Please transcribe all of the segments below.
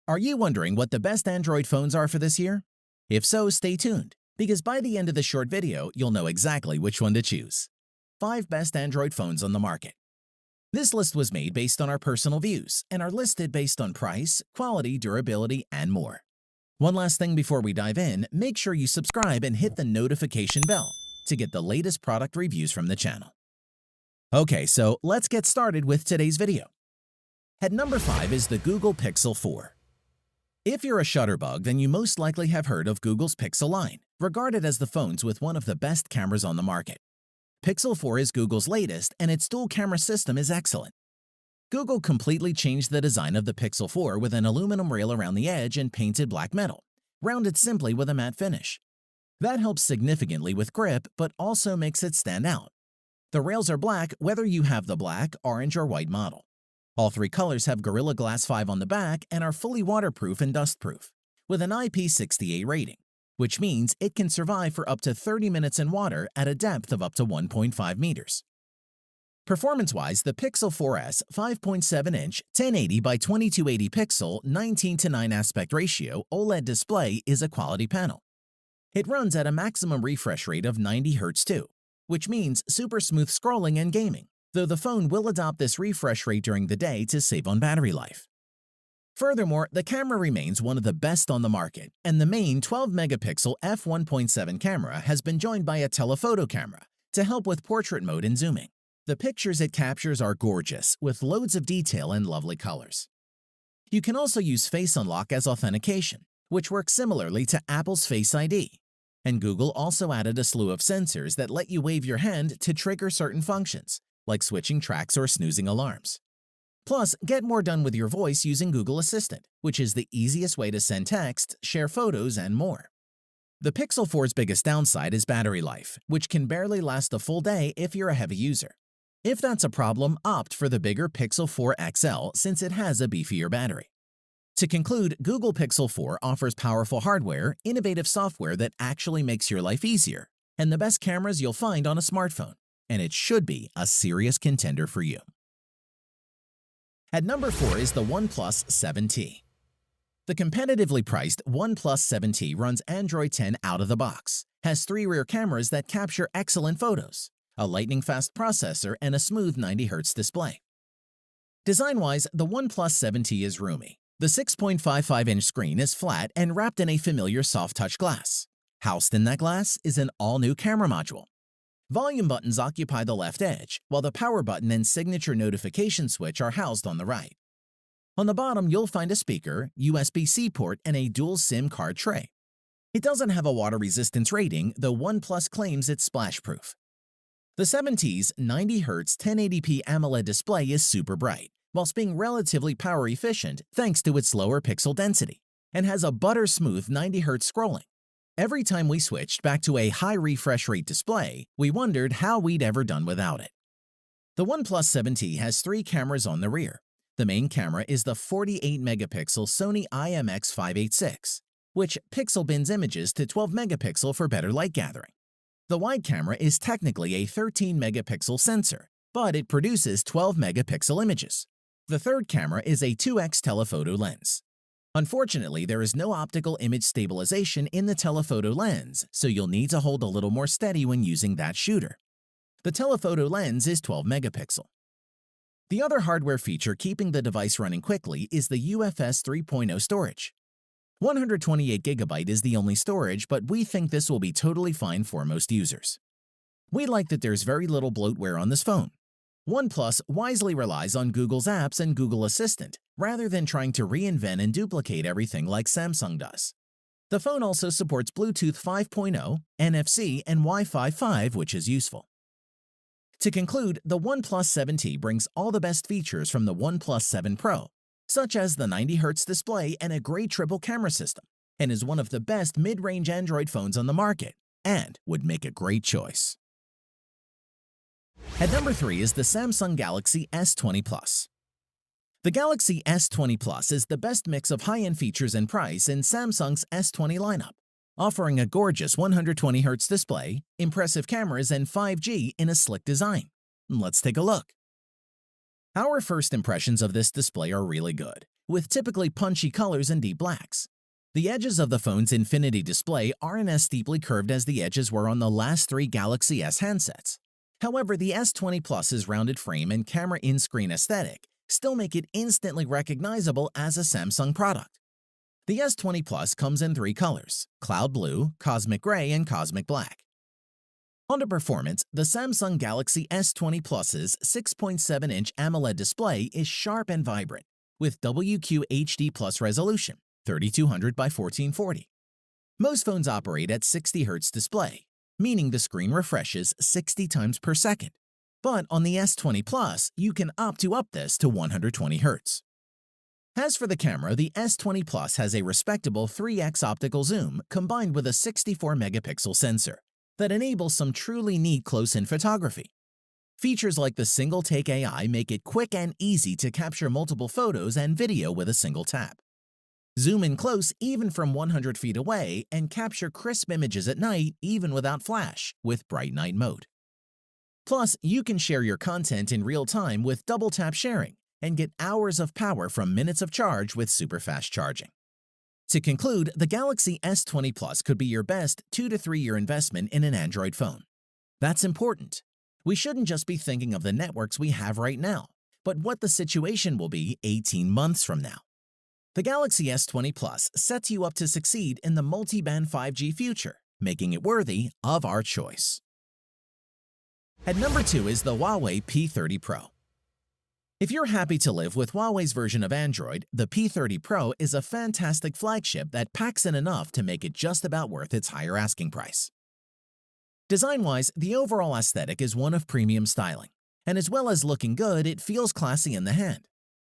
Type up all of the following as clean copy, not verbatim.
Are you wondering what the best Android phones are for this year? If so, stay tuned, because by the end of this short video, you'll know exactly which one to choose. 5 best Android phones on the market. This list was made based on our personal views and are listed based on price, quality, durability, and more. One last thing before we dive in, make sure you subscribe and hit the notification bell to get the latest product reviews from the channel. Okay, so let's get started with today's video. At number 5 is the Google Pixel 4. If you're a Shutterbug, then you most likely have heard of Google's Pixel line, regarded as the phones with one of the best cameras on the market. Pixel 4 is Google's latest, and its dual-camera system is excellent. Google completely changed the design of the Pixel 4 with an aluminum rail around the edge and painted black metal, rounded simply with a matte finish. That helps significantly with grip, but also makes it stand out. The rails are black whether you have the black, orange, or white model. All 3 colors have Gorilla Glass 5 on the back and are fully waterproof and dustproof, with an IP68 rating, which means it can survive for up to 30 minutes in water at a depth of up to 1.5 meters. Performance-wise, the Pixel 4S 5.7-inch 1080 by 2280 pixel 19:9 aspect ratio OLED display is a quality panel. It runs at a maximum refresh rate of 90 Hz too, which means super smooth scrolling and gaming, though the phone will adopt this refresh rate during the day to save on battery life. Furthermore, the camera remains one of the best on the market, and the main 12-megapixel f1.7 camera has been joined by a telephoto camera to help with portrait mode and zooming. The pictures it captures are gorgeous, with loads of detail and lovely colors. You can also use Face Unlock as authentication, which works similarly to Apple's Face ID. And Google also added a slew of sensors that let you wave your hand to trigger certain functions, like switching tracks or snoozing alarms. Plus, get more done with your voice using Google Assistant, which is the easiest way to send text, share photos, and more. The Pixel 4's biggest downside is battery life, which can barely last a full day if you're a heavy user. If that's a problem, opt for the bigger Pixel 4 XL since it has a beefier battery. To conclude, Google Pixel 4 offers powerful hardware, innovative software that actually makes your life easier, and the best cameras you'll find on a smartphone. And it should be a serious contender for you. At number 4 is the OnePlus 7T. The competitively priced OnePlus 7T runs Android 10 out of the box, has 3 rear cameras that capture excellent photos, a lightning-fast processor, and a smooth 90 Hz display. Design-wise, the OnePlus 7T is roomy. The 6.55-inch screen is flat and wrapped in a familiar soft-touch glass. Housed in that glass is an all-new camera module. Volume buttons occupy the left edge, while the power button and signature notification switch are housed on the right. On the bottom, you'll find a speaker, USB-C port, and a dual SIM card tray. It doesn't have a water resistance rating, though OnePlus claims it's splash-proof. The 7T's 90 Hz 1080p AMOLED display is super bright, whilst being relatively power efficient thanks to its lower pixel density, and has a butter-smooth 90 Hz scrolling. Every time we switched back to a high refresh rate display, we wondered how we'd ever done without it. The OnePlus 7T has 3 cameras on the rear. The main camera is the 48-megapixel Sony IMX586, which pixel bins images to 12 megapixel for better light gathering. The wide camera is technically a 13-megapixel sensor, but it produces 12-megapixel images. The third camera is a 2x telephoto lens. Unfortunately, there is no optical image stabilization in the telephoto lens, so you'll need to hold a little more steady when using that shooter. The telephoto lens is 12 megapixel. The other hardware feature keeping the device running quickly is the UFS 3.0 storage. 128GB is the only storage, but we think this will be totally fine for most users. We like that there's very little bloatware on this phone. OnePlus wisely relies on Google's apps and Google Assistant, rather than trying to reinvent and duplicate everything like Samsung does. The phone also supports Bluetooth 5.0, NFC, and Wi-Fi 5, which is useful. To conclude, the OnePlus 7T brings all the best features from the OnePlus 7 Pro, such as the 90 Hz display and a great triple camera system, and is one of the best mid-range Android phones on the market, and would make a great choice. At number 3 is the Samsung Galaxy S20 Plus. The Galaxy S20 Plus is the best mix of high-end features and price in Samsung's S20 lineup, offering a gorgeous 120 Hz display, impressive cameras, and 5G in a slick design. Let's take a look. Our first impressions of this display are really good. with typically punchy colors and deep blacks. The edges of the phone's Infinity display aren't as steeply curved as the edges were on the last three Galaxy S handsets. However, the S20 Plus's rounded frame and camera in-screen aesthetic still make it instantly recognizable as a Samsung product. The S20 Plus comes in three colors: Cloud Blue, Cosmic Gray, and Cosmic Black. Onto performance, the Samsung Galaxy S20 Plus's 6.7-inch AMOLED display is sharp and vibrant, with WQHD+ resolution, 3200 by 1440. Most phones operate at 60 Hz display, meaning the screen refreshes 60 times per second. But on the S20 Plus, you can opt to up this to 120 Hz. As for the camera, the S20 Plus has a respectable 3x optical zoom combined with a 64-megapixel sensor that enables some truly neat close-in photography. Features like the Single-Take AI make it quick and easy to capture multiple photos and video with a single tap. Zoom in close even from 100 feet away and capture crisp images at night even without flash with Bright Night Mode. Plus, you can share your content in real time with double-tap sharing and get hours of power from minutes of charge with super-fast charging. To conclude, the Galaxy S20 Plus could be your best 2 to 3 year investment in an Android phone. That's important. We shouldn't just be thinking of the networks we have right now, but what the situation will be 18 months from now. The Galaxy S20 Plus sets you up to succeed in the multi-band 5G future, making it worthy of our choice. At number 2 is the Huawei P30 Pro. If you're happy to live with Huawei's version of Android, the P30 Pro is a fantastic flagship that packs in enough to make it just about worth its higher asking price. Design-wise, the overall aesthetic is one of premium styling, and as well as looking good, it feels classy in the hand.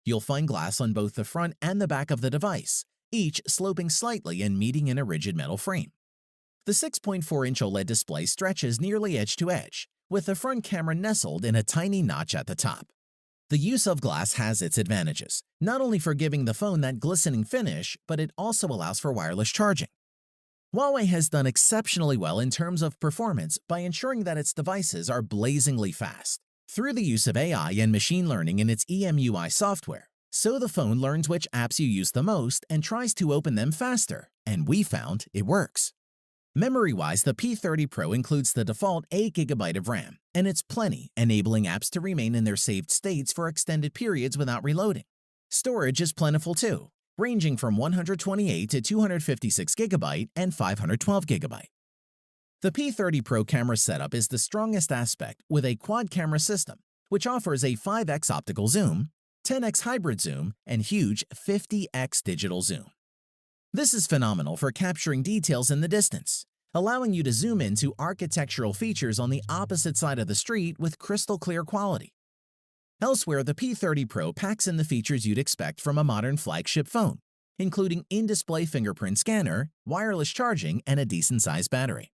You'll find glass on both the front and the back of the device, each sloping slightly and meeting in a rigid metal frame. The 6.4-inch OLED display stretches nearly edge to edge, with the front camera nestled in a tiny notch at the top. The use of glass has its advantages, not only for giving the phone that glistening finish, but it also allows for wireless charging. Huawei has done exceptionally well in terms of performance by ensuring that its devices are blazingly fast through the use of AI and machine learning in its EMUI software, so the phone learns which apps you use the most and tries to open them faster, and we found it works. Memory-wise, the P30 Pro includes the default 8GB of RAM, and it's plenty, enabling apps to remain in their saved states for extended periods without reloading. Storage is plentiful too, ranging from 128 to 256GB and 512GB. The P30 Pro camera setup is the strongest aspect with a quad-camera system, which offers a 5x optical zoom, 10x hybrid zoom, and huge 50x digital zoom. This is phenomenal for capturing details in the distance, allowing you to zoom into architectural features on the opposite side of the street with crystal clear quality. Elsewhere, the P30 Pro packs in the features you'd expect from a modern flagship phone, including in-display fingerprint scanner, wireless charging, and a decent-sized battery.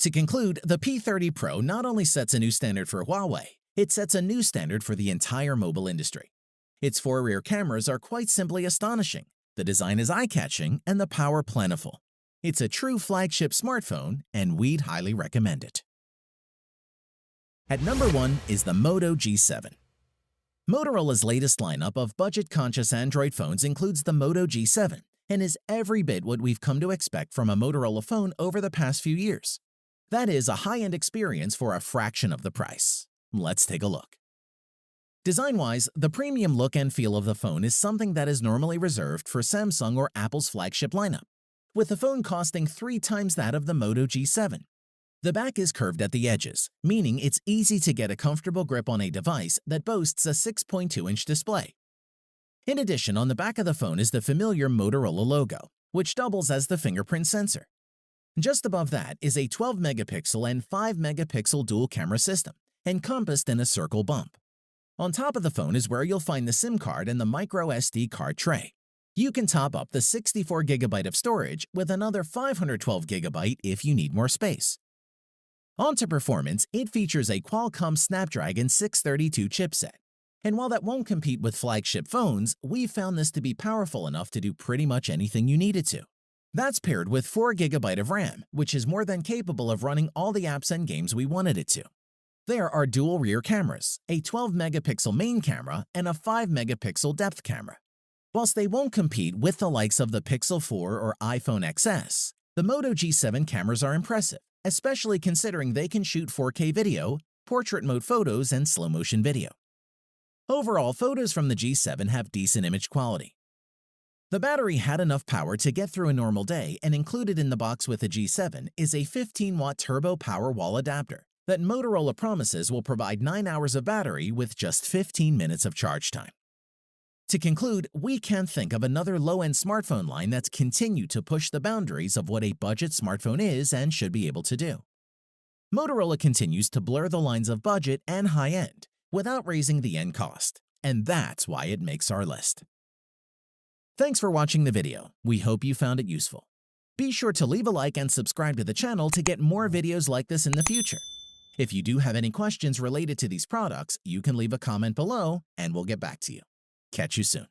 To conclude, the P30 Pro not only sets a new standard for Huawei, it sets a new standard for the entire mobile industry. Its 4 rear cameras are quite simply astonishing. The design is eye-catching and the power plentiful. It's a true flagship smartphone, and we'd highly recommend it. At number 1 is the Moto G7. Motorola's latest lineup of budget-conscious Android phones includes the Moto G7 and is every bit what we've come to expect from a Motorola phone over the past few years. That is a high-end experience for a fraction of the price. Let's take a look. Design-wise, the premium look and feel of the phone is something that is normally reserved for Samsung or Apple's flagship lineup, with the phone costing 3 times that of the Moto G7. The back is curved at the edges, meaning it's easy to get a comfortable grip on a device that boasts a 6.2-inch display. In addition, on the back of the phone is the familiar Motorola logo, which doubles as the fingerprint sensor. Just above that is a 12-megapixel and 5-megapixel dual-camera system, encompassed in a circle bump. On top of the phone is where you'll find the SIM card and the micro SD card tray. You can top up the 64GB of storage with another 512GB if you need more space. On to performance, it features a Qualcomm Snapdragon 632 chipset. And while that won't compete with flagship phones, we've found this to be powerful enough to do pretty much anything you need it to. That's paired with 4GB of RAM, which is more than capable of running all the apps and games we wanted it to. There are dual rear cameras, a 12-megapixel main camera, and a 5-megapixel depth camera. Whilst they won't compete with the likes of the Pixel 4 or iPhone XS, the Moto G7 cameras are impressive, especially considering they can shoot 4K video, portrait mode photos, and slow motion video. Overall, photos from the G7 have decent image quality. The battery had enough power to get through a normal day, and included in the box with the G7 is a 15-watt turbo power wall adapter that Motorola promises will provide 9 hours of battery with just 15 minutes of charge time. To conclude, we can't think of another low-end smartphone line that's continued to push the boundaries of what a budget smartphone is and should be able to do. Motorola continues to blur the lines of budget and high-end without raising the end cost, and that's why it makes our list. Thanks for watching the video. We hope you found it useful. Be sure to leave a like and subscribe to the channel to get more videos like this in the future. If you do have any questions related to these products, you can leave a comment below and we'll get back to you. Catch you soon.